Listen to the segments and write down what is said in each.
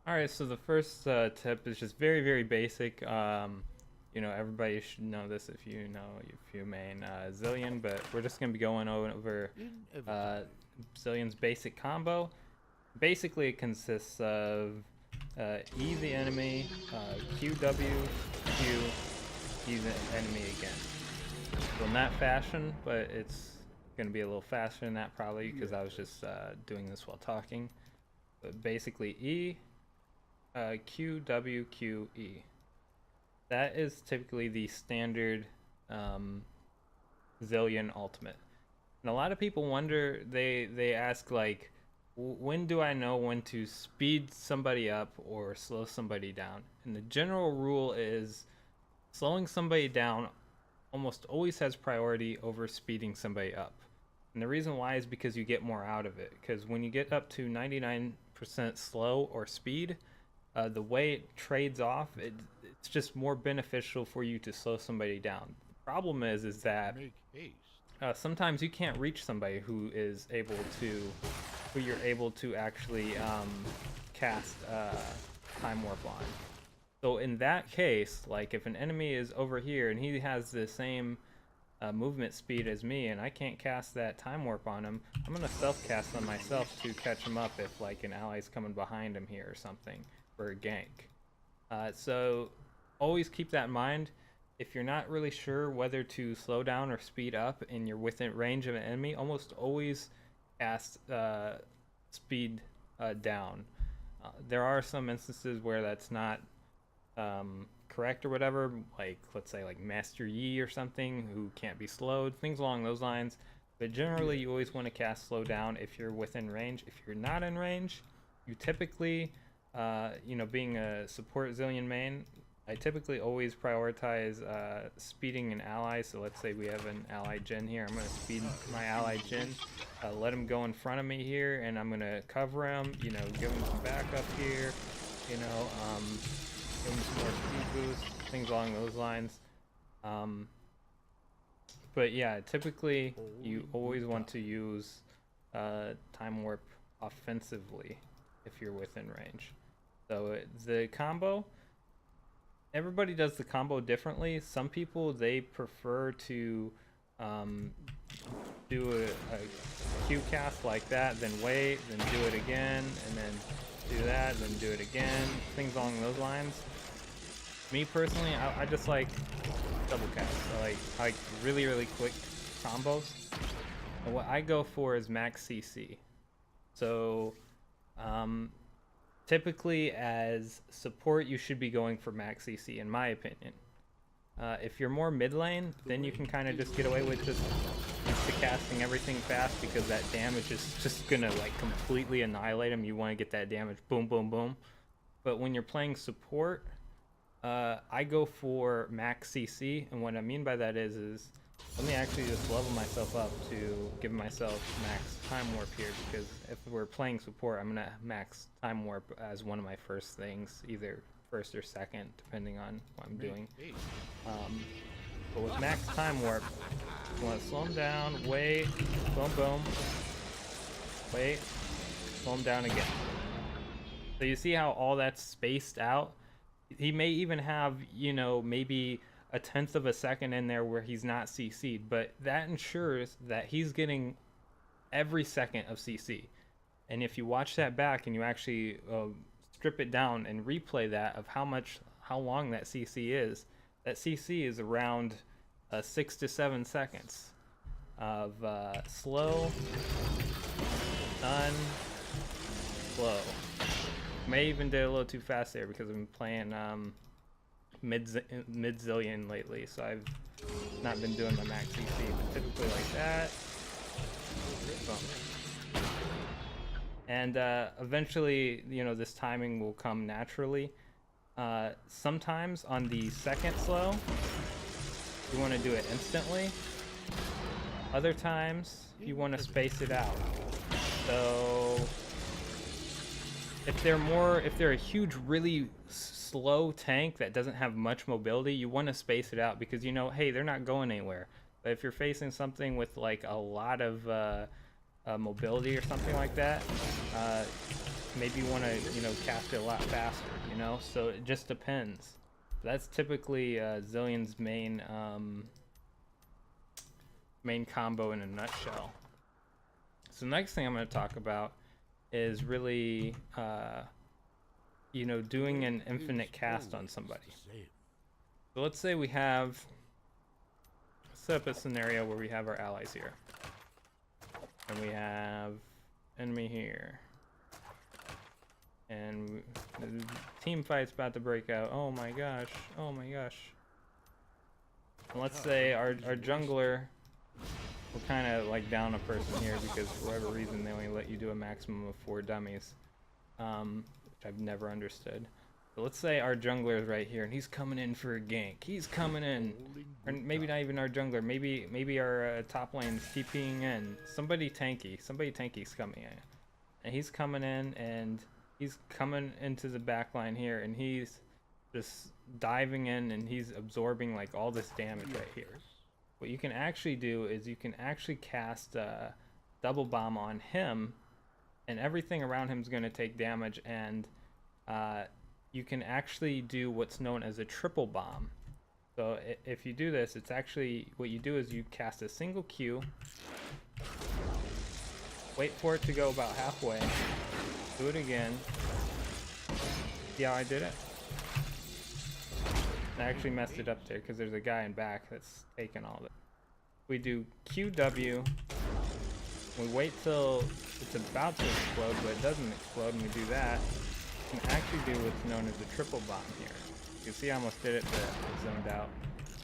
All right, so the first tip is just very, very basic. Everybody should know this if you main Zilean, but we're just gonna be going over uh, Inevitably. Zilean's basic combo. Basically, it consists of E the enemy, Q W, Q, E the enemy again. So in that fashion, but it's gonna be a little faster than that probably because I was Yes. just doing this while talking. But basically, E, Q W Q E. That is typically the standard um, Zilean ultimate. And a lot of people wonder, they ask like, when do I know when to speed somebody up or slow somebody down? And the general rule is slowing somebody down almost always has priority over speeding somebody up. And the reason why is because you get more out of it. Because when you get up to 99% slow or speed, the way it trades off, it's just more beneficial for you to slow somebody down. The problem is that Make haste. sometimes you can't reach somebody who you're able to actually cast time warp on. So in that case, like if an enemy is over here and he has the same movement speed as me and I can't cast that time warp on him, I'm gonna self cast on myself to catch him up if like an ally's coming behind him here or something for a gank. So always keep that in mind. If you're not really sure whether to slow down or speed up and you're within range of an enemy, almost always cast speed down. There are some instances where that's not correct or whatever, like let's say like Master Yi or something who can't be slowed, things along those lines. But generally, you always Yes. want to cast slow down if you're within range. If you're not in range, you typically, being a support Zilean main, I typically always prioritize speeding an ally. So let's say we have an ally Jin here. I'm going to speed my ally Jin, let him go in front of me here, and I'm going to cover him, give him some backup here, you know, um, give him some more speed boost, things along those lines. Um, but yeah, typically you Holy always want Buddha. to use time warp offensively if you're within range. So the combo, everybody does the combo differently. Some people they prefer to um, do a Q cast like that, then wait, then do it again, and then do that, then do it again, things along those lines. Me personally, I just like double cast. I like really really quick combos. And what I go for is max CC. So um, typically as support, you should be going for max CC, in my opinion. If you're more mid lane, then you can Great kind of just get away with just is casting everything fast because that damage is just gonna like completely annihilate him. You want to get that damage, boom, boom, boom. But when you're playing support, I go for max CC, and what I mean by that is let me actually just level myself up to give myself max time warp here, because if we're playing support, I'm gonna max time warp as one of my first things, either first or second, depending on what I'm make doing. haste. Um, but with max time warp, you want to slow him down, wait, boom, boom, wait, slow him down again. So you see how all that's spaced out? He may even have, maybe a tenth of a second in there where he's not CC'd, but that ensures that he's getting every second of CC. And if you watch that back and you actually strip it down and replay that of how long that CC is, that CC is around 6 to 7 seconds of slow, stun, slow. May even did a little too fast there because I've been playing mid Zilean lately, so I've not been doing my max CC, but typically like that. Boom. And eventually, this timing will come naturally. Sometimes on the second slow, you want to do it instantly. Other times, you want to space it out. So if they're a huge, really slow tank that doesn't have much mobility, you want to space it out because hey, they're not going anywhere. But if you're facing something with like a lot of mobility or something like that, maybe want to, you know, cast it a lot faster, you know? So it just depends. That's typically Zilean's main combo in a nutshell. So next thing I'm going to talk about is really, you know, doing an infinite cast on somebody. So let's say we have, set up a scenario where we have our allies here. And we have enemy here. And the team fight's about to break out. Oh my gosh, oh my gosh. And let's say our jungler, we're kind of like down a person here because for whatever reason they only let you do a maximum of 4 dummies, which I've never understood. So let's say our jungler is right here and he's coming in for a gank. He's coming in, or maybe not even our jungler. Maybe our top lane's TPing in. Somebody tanky's coming in, and he's coming in and he's coming into the back line here, and he's just diving in and he's absorbing like all this damage right here. What you can actually do is you can actually cast a double bomb on him, and everything around him is going to take damage, and you can actually do what's known as a triple bomb. So if you do this, it's actually, what you do is you cast a single Q, wait for it to go about halfway, do it again. See how I did it? I actually messed it up there because there's a guy in back that's taking all of it. We do QW, we wait till it's about to explode, but it doesn't explode, and we do that. We can actually do what's known as a triple bomb here. You can see I almost did it, but it zoned out.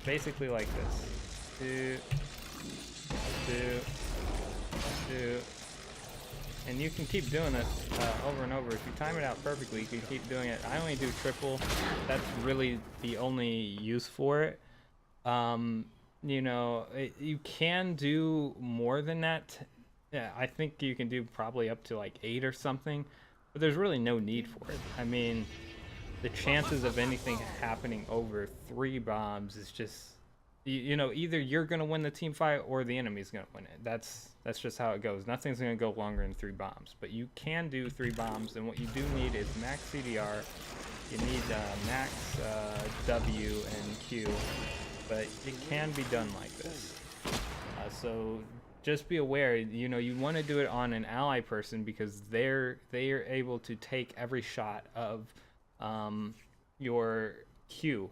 Basically like this. Two. And you can keep doing this over and over. If you time it out perfectly, you can keep doing it. I only do triple. That's really the only use for it. You know, you can do more than that. Yeah, I think you can do probably up to like 8 or something, but there's really no need for it. I mean, the chances of anything happening over 3 bombs is just, you know, either you're gonna win the team fight or the enemy's gonna win it. That's just how it goes. Nothing's gonna go longer than 3 bombs, but you can do 3 bombs, and what you do need is max CDR. You need max W and Q, but it can be done like this. So just be aware, you know, you want to do it on an ally person because they are able to take every shot of your Q.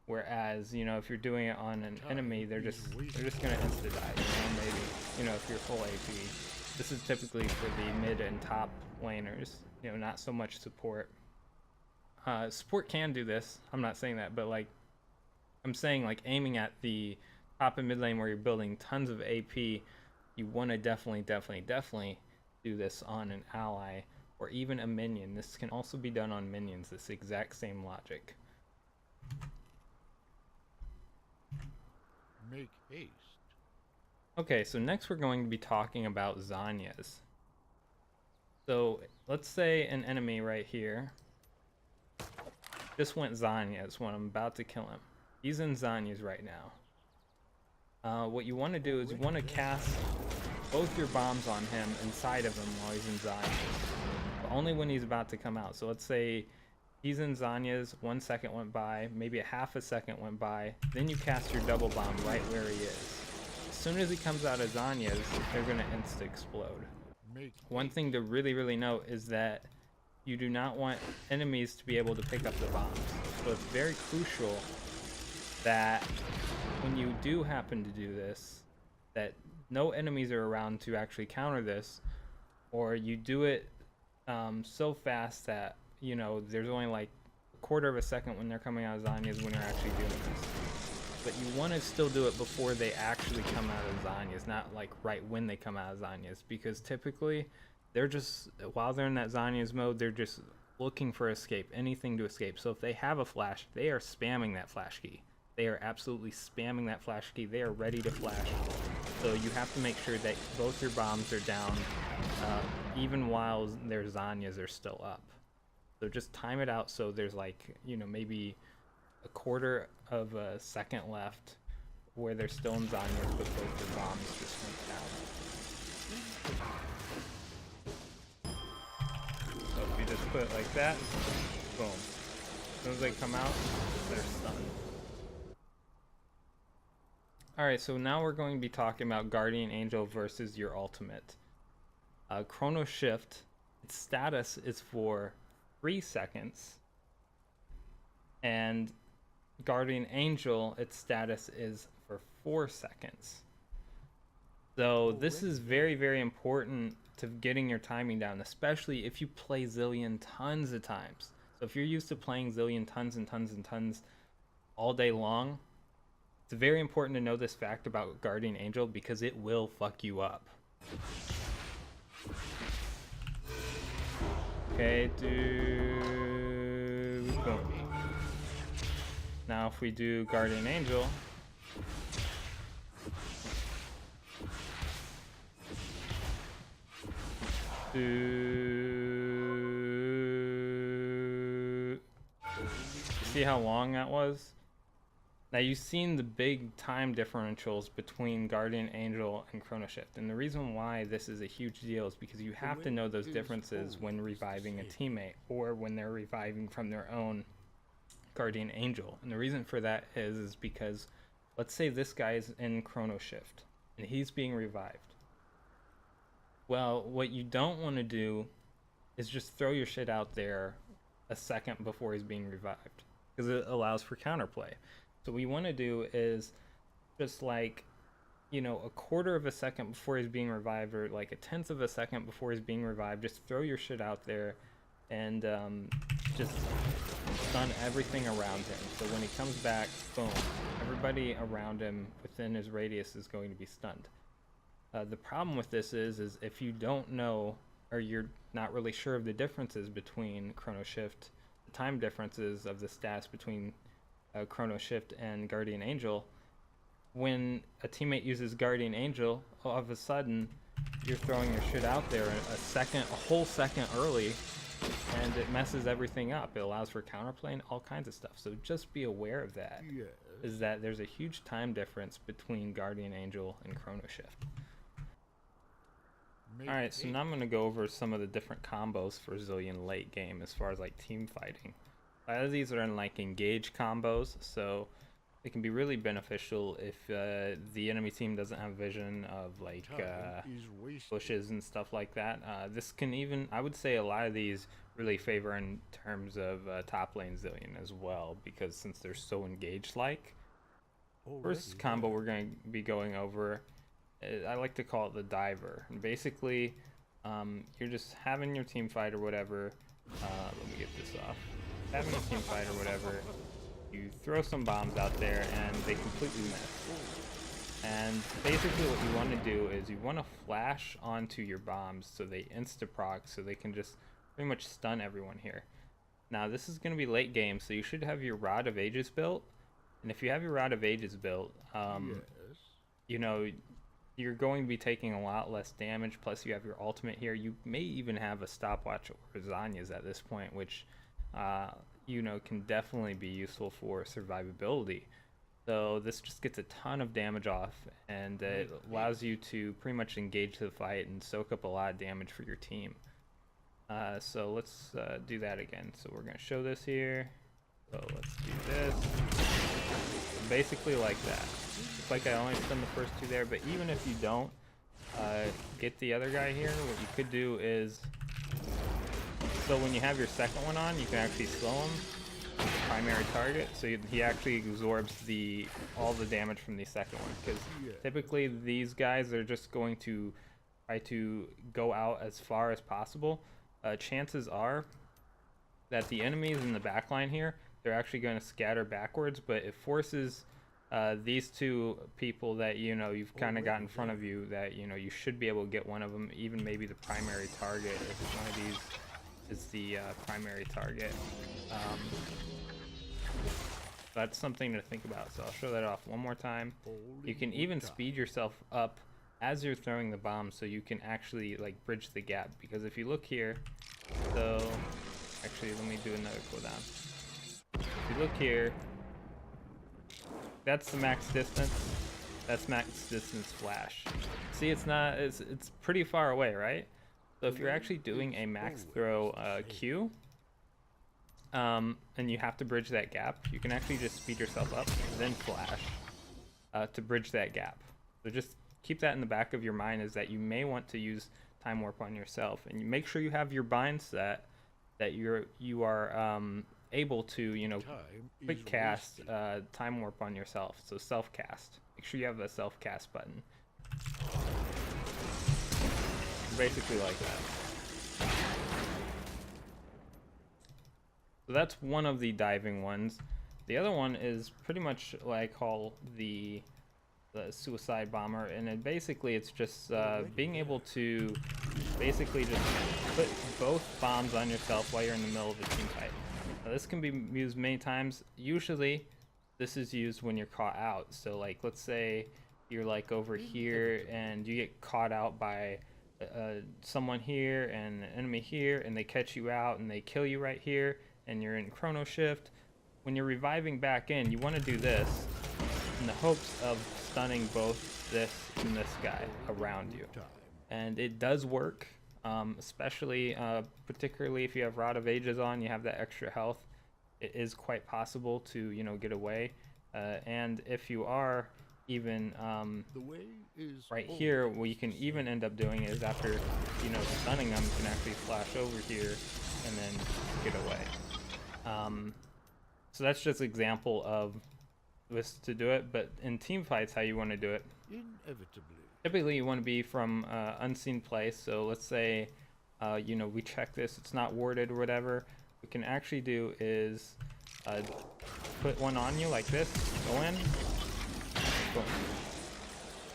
Whereas, you know, if you're doing it on an enemy, they're just gonna insta die. You know, maybe, you know, if you're full AP. This is typically for the mid and top laners. You know, not so much support. Support can do this. I'm not saying that, but like, I'm saying like aiming at the top and mid lane where you're building tons of AP, you want to definitely do this on an ally or even a minion. This can also be done on minions. This exact same logic. Make haste. Okay, so next we're going to be talking about Zanyas. So let's say an enemy right here just went Zanyas when I'm about to kill him. He's in Zanyas right now. What you want to do is you want to cast both your bombs on him inside of him while he's in Zanyas, but only when he's about to come out. So let's say he's in Zanyas, 1 second went by, maybe a half a second went by, then you cast your double bomb right where he is. As soon as he comes out of Zanyas, they're going to insta-explode. One thing to really note is that you do not want enemies to be able to pick up the bombs. So it's very crucial that when you do happen to do this, that no enemies are around to actually counter this, or you do it so fast that, you know, there's only like a quarter of a second when they're coming out of Zanyas when you're actually doing this. But you want to still do it before they actually come out of Zanyas, not like right when they come out of Zanyas, because typically they're just, while they're in that Zanyas mode, they're just looking for escape, anything to escape. So if they have a flash, they are spamming that flash key. They are absolutely spamming that flash key. They are ready to flash. So you have to make sure that both your bombs are down, even while their Zanyas are still up. So just time it out so there's like, you know, maybe a quarter of a second left where they're still in Zanyas, but both their bombs just went down. So if you put it like that. Boom. As soon as they come out, they're stunned. Alright, so now we're going to be talking about Guardian Angel versus your ultimate. Chrono Shift, its status is for 3 seconds. And Guardian Angel, its status is for 4 seconds. So this is very, very important to getting your timing down, especially if you play Zilean tons of times. So if you're used to playing Zilean tons and tons and tons all day long, it's very important to know this fact about Guardian Angel because it will fuck you up. Okay, dude. Boom. Now if we do Guardian Angel, see how long that was? Now you've seen the big time differentials between Guardian Angel and Chrono Shift, and the reason why this is a huge deal is because you have to know those differences when reviving a teammate or when they're reviving from their own Guardian Angel. And the reason for that is because let's say this guy is in Chrono Shift and he's being revived. Well, what you don't want to do is just throw your shit out there a second before he's being revived, because it allows for counterplay. So what you want to do is just like, you know, a quarter of a second before he's being revived, or like a tenth of a second before he's being revived, just throw your shit out there and just stun everything around him. So when he comes back, boom, everybody around him within his radius is going to be stunned. The problem with this is if you don't know, or you're not really sure of the differences between Chrono Shift, the time differences of the stats between Chrono Shift and Guardian Angel, when a teammate uses Guardian Angel, all of a sudden you're throwing your shit out there a whole second early, and it messes everything up. It allows for counterplay and all kinds of stuff. So just be aware of that. Yes. Is that there's a huge time difference between Guardian Angel and Chrono Shift. Alright, so now I'm going to go over some of the different combos for Zilean late game as far as like team fighting. A lot of these are in like engage combos, so it can be really beneficial if the enemy team doesn't have vision of like bushes and stuff like that. This can even, I would say a lot of these really favor in terms of top lane Zilean as well, because since they're so engaged like. First combo we're going to be going over, I like to call it the diver. And basically, you're just having your team fight or whatever. Let me get this off. Having a team fight or whatever, you throw some bombs out there and they completely miss. And basically what you want to do is you want to flash onto your bombs so they insta-proc, so they can just pretty much stun everyone here. Now this is going to be late game, so you should have your Rod of Ages built. And if you have your Rod of Ages built, you know, you're going to be taking a lot less damage, plus you have your ultimate here. You may even have a stopwatch or Zanya's at this point, which you know, can definitely be useful for survivability. So this just gets a ton of damage off, and it allows you to pretty much engage the fight and soak up a lot of damage for your team. So let's do that again. So we're going to show this here. So let's do this. Basically like that. It's like I only stun the first two there, but even if you don't get the other guy here, what you could do is, so when you have your second one on, you can actually slow him, primary target, so he actually absorbs all the damage from the second one, because typically these guys are just going to try to go out as far as possible. Chances are that the enemies in the back line here, they're actually going to scatter backwards, but it forces these two people that, you know, you've kind of got in front of you, that, you know, you should be able to get one of them, even maybe the primary target, if one of these is the primary target. That's something to think about, so I'll show that off one more time. You can even speed yourself up as you're throwing the bomb, so you can actually like bridge the gap, because if you look here, so actually let me do another cooldown. If you look here, that's the max distance. That's max distance flash. See, it's pretty far away, right? So if you're actually doing a max throw Q, and you have to bridge that gap, you can actually just speed yourself up, then flash to bridge that gap. So just keep that in the back of your mind, is that you may want to use Time Warp on yourself, and you make sure you have your bind set that you are able to, you know, quick cast Time Warp on yourself. So self cast. Make sure you have a self cast button. Basically like that. So that's one of the diving ones. The other one is pretty much what I call the suicide bomber, and it's just being able to basically just put both bombs on yourself while you're in the middle of a team fight. Now, this can be used many times. Usually this is used when you're caught out. So like, let's say you're like over here and you get caught out by someone here and an enemy here, and they catch you out and they kill you right here, and you're in chrono shift. When you're reviving back in, you want to do this in the hopes of stunning both this and this guy around you. And it does work, especially particularly if you have Rod of Ages on, you have that extra health. It is quite possible to, you know, get away. And if you are even right here, what you can even end up doing is, after, you know, stunning them, you can actually flash over here and then get away. So that's just an example of this to do it. But in team fights, how you want to do it, typically you want to be from unseen place. So let's say you know, we check this, it's not warded or whatever. What we can actually do is put one on you like this, go in, boom.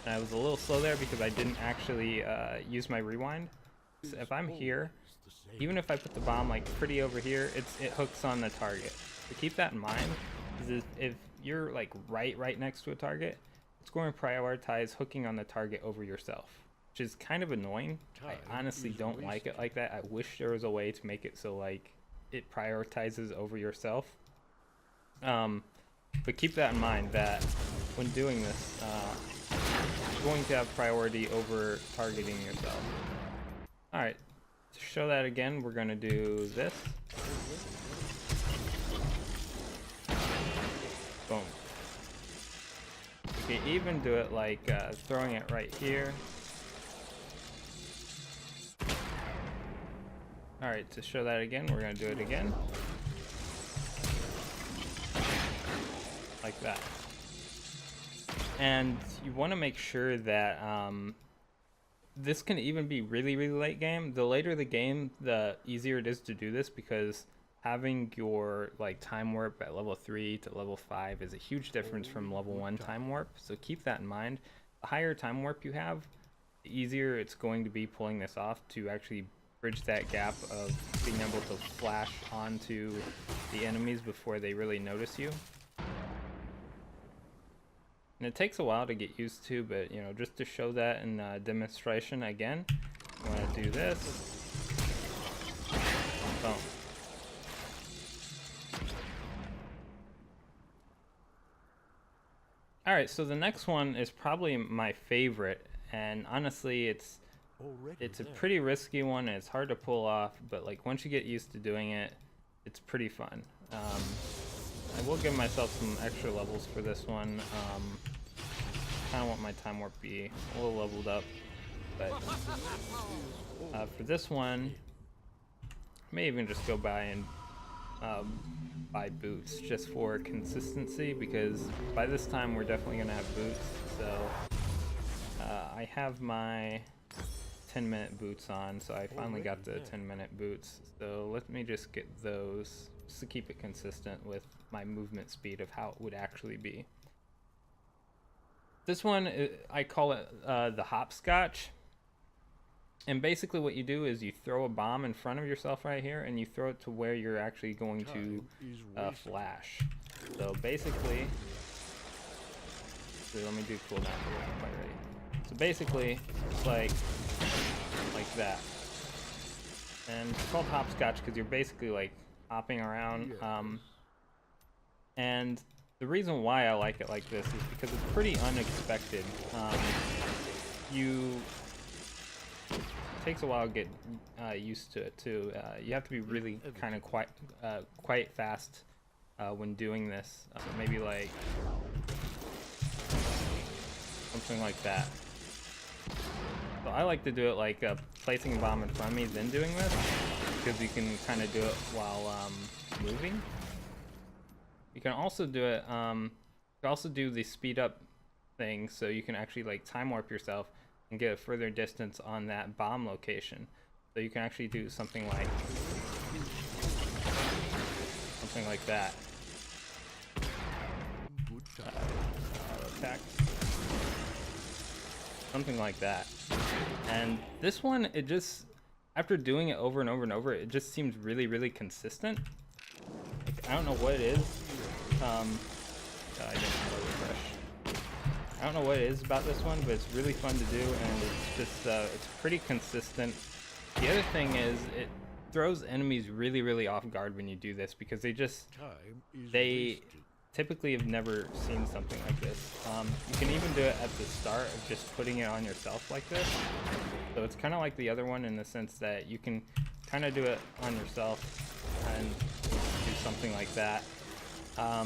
And I was a little slow there because I didn't actually use my rewind. So if I'm here, even if I put the bomb like pretty over here, it hooks on the target. So keep that in mind, because if you're like right next to a target, it's going to prioritize hooking on the target over yourself, which is kind of annoying. I honestly don't like it like that. I wish there was a way to make it so like it prioritizes over yourself. But keep that in mind, that when doing this, it's going to have priority over targeting yourself. Alright, to show that again, we're going to do this. Boom. You can even do it like throwing it right here. Alright, to show that again, we're going to do it again. Like that. And you want to make sure that this can even be really late game. The later the game, the easier it is to do this, because having your like time warp at level 3 to level 5 is a huge difference from level 1 time warp. So keep that in mind. The higher time warp you have, the easier it's going to be pulling this off to actually bridge that gap of being able to flash onto the enemies before they really notice you. And it takes a while to get used to, but you know, just to show that in demonstration again, you want to do this. Boom. Alright, so the next one is probably my favorite, and honestly it's a pretty risky one and it's hard to pull off, but like once you get used to doing it, it's pretty fun. I will give myself some extra levels for this one. Kind of want my time warp be a little leveled up, but for this one, I may even just go by and buy boots just for consistency, because by this time we're definitely gonna have boots. So I have my 10-minute boots on, so I finally got the 10-minute boots. So let me just get those just to keep it consistent with my movement speed of how it would actually be. This one, I call it the hopscotch. And basically what you do is you throw a bomb in front of yourself right here, and you throw it to where you're actually going to flash. So basically, so let me do cooldown so it wasn't quite ready. So basically, it's like that. And it's called hopscotch because you're basically like hopping around. And the reason why I like it like this is because it's pretty unexpected. You takes a while to get used to it too. You have to be really kind of quite fast when doing this. So maybe like something like that. So I like to do it like placing a bomb in front of me, then doing this, because you can kind of do it while moving. You can also do it. You can also do the speed up thing, so you can actually like time warp yourself and get a further distance on that bomb location. So you can actually do something like that. Attack. Something like that. And this one, it just, after doing it over and over and over, it just seems really, really consistent. Like, I don't know what it is. I didn't refresh. I don't know what it is about this one, but it's really fun to do, and it's just, it's pretty consistent. The other thing is, it throws enemies really, really off guard when you do this, because they typically have never seen something like this. You can even do it at the start of just putting it on yourself like this. So it's kind of like the other one in the sense that you can kind of do it on yourself and do something like that. I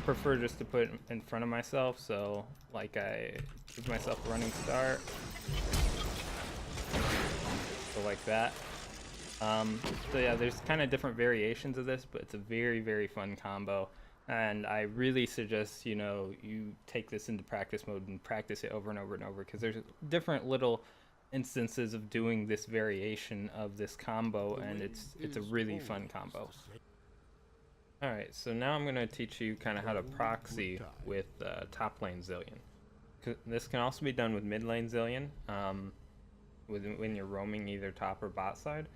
prefer just to put it in front of myself, so like I give myself a running start. So like that. So yeah, there's kind of different variations of this, but it's a very, very fun combo. And I really suggest, you know, you take this into practice mode and practice it over and over and over, because there's different little instances of doing this variation of this combo, and it's a really fun combo. Alright, so now I'm going to teach you kind of how to proxy with top lane Zilean. This can also be done with mid lane Zilean, when you're roaming either top or bot side.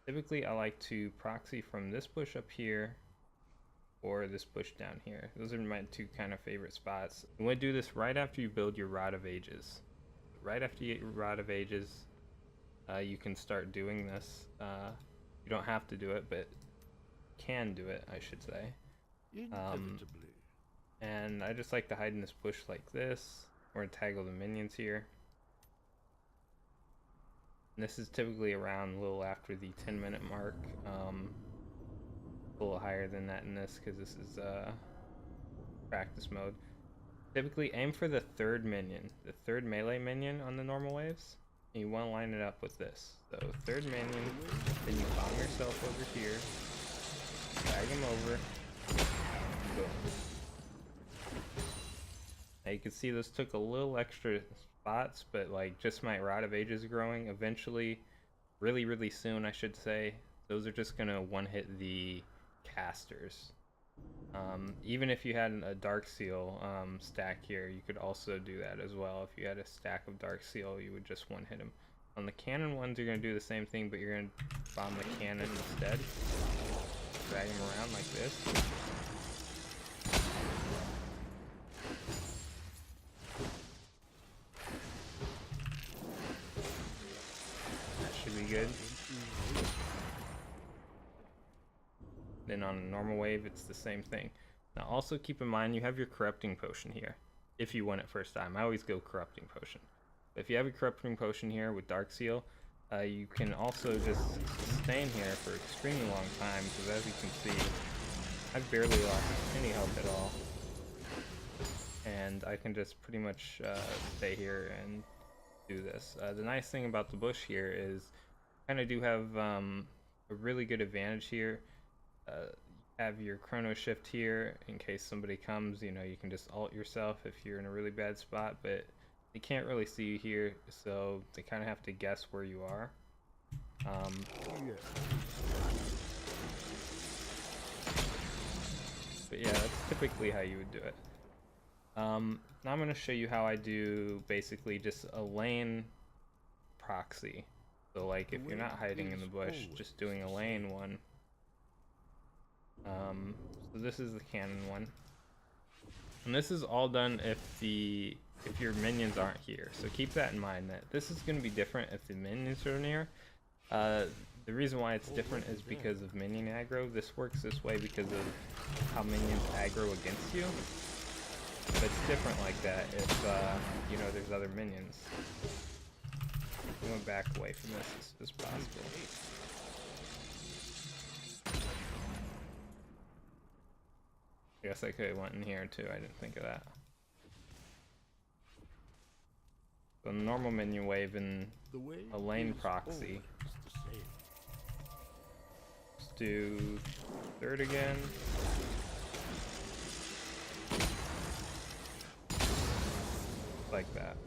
Typically I like to proxy from this bush up here or this bush down here. Those are my two kind of favorite spots. You want to do this right after you build your Rod of Ages. Right after you get your Rod of Ages, you can start doing this. You don't have to do it, but can do it, I should say. And I just like to hide in this bush like this, or taggle the minions here. And this is typically around a little after the 10-minute mark. A little higher than that in this, because this is practice mode. Typically aim for the third minion, the third melee minion on the normal waves. And you want to line it up with this. So third minion, then you bomb yourself over here, drag him over, boom. Now you can see this took a little extra spots, but like just my Rod of Ages growing, eventually, really, really soon I should say, those are just gonna one-hit the casters. Even if you had a Dark Seal stack here, you could also do that as well. If you had a stack of Dark Seal, you would just one-hit them. On the cannon ones, you're going to do the same thing, but you're going to bomb the cannon instead. Drag them around like this. That should be good. Then on a normal wave, it's the same thing. Now also keep in mind, you have your Corrupting Potion here. If you win it first time, I always go Corrupting Potion. But if you have your Corrupting Potion here with Dark Seal, you can also just sustain here for an extremely long time, because as you can see, I've barely lost any health at all. And I can just pretty much stay here and do this. The nice thing about the bush here is kind of do have a really good advantage here. Have your chrono shift here in case somebody comes, you know, you can just ult yourself if you're in a really bad spot, but they can't really see you here, so they kind of have to guess where you are. But yeah, that's typically how you would do it. Now I'm going to show you how I do basically just a lane proxy. So like if you're not hiding in the bush, just doing a lane one. So this is the cannon one, and this is all done if your minions aren't here. So keep that in mind, that this is going to be different if the minions are near. The reason why it's different is because of minion aggro. This works this way because of how minions aggro against you, but it's different like that if you know, there's other minions. I want to back away from this as soon as possible. I guess I could have went in here too, I didn't think of that. So normal minion wave and a lane proxy. Let's do third again. Like that.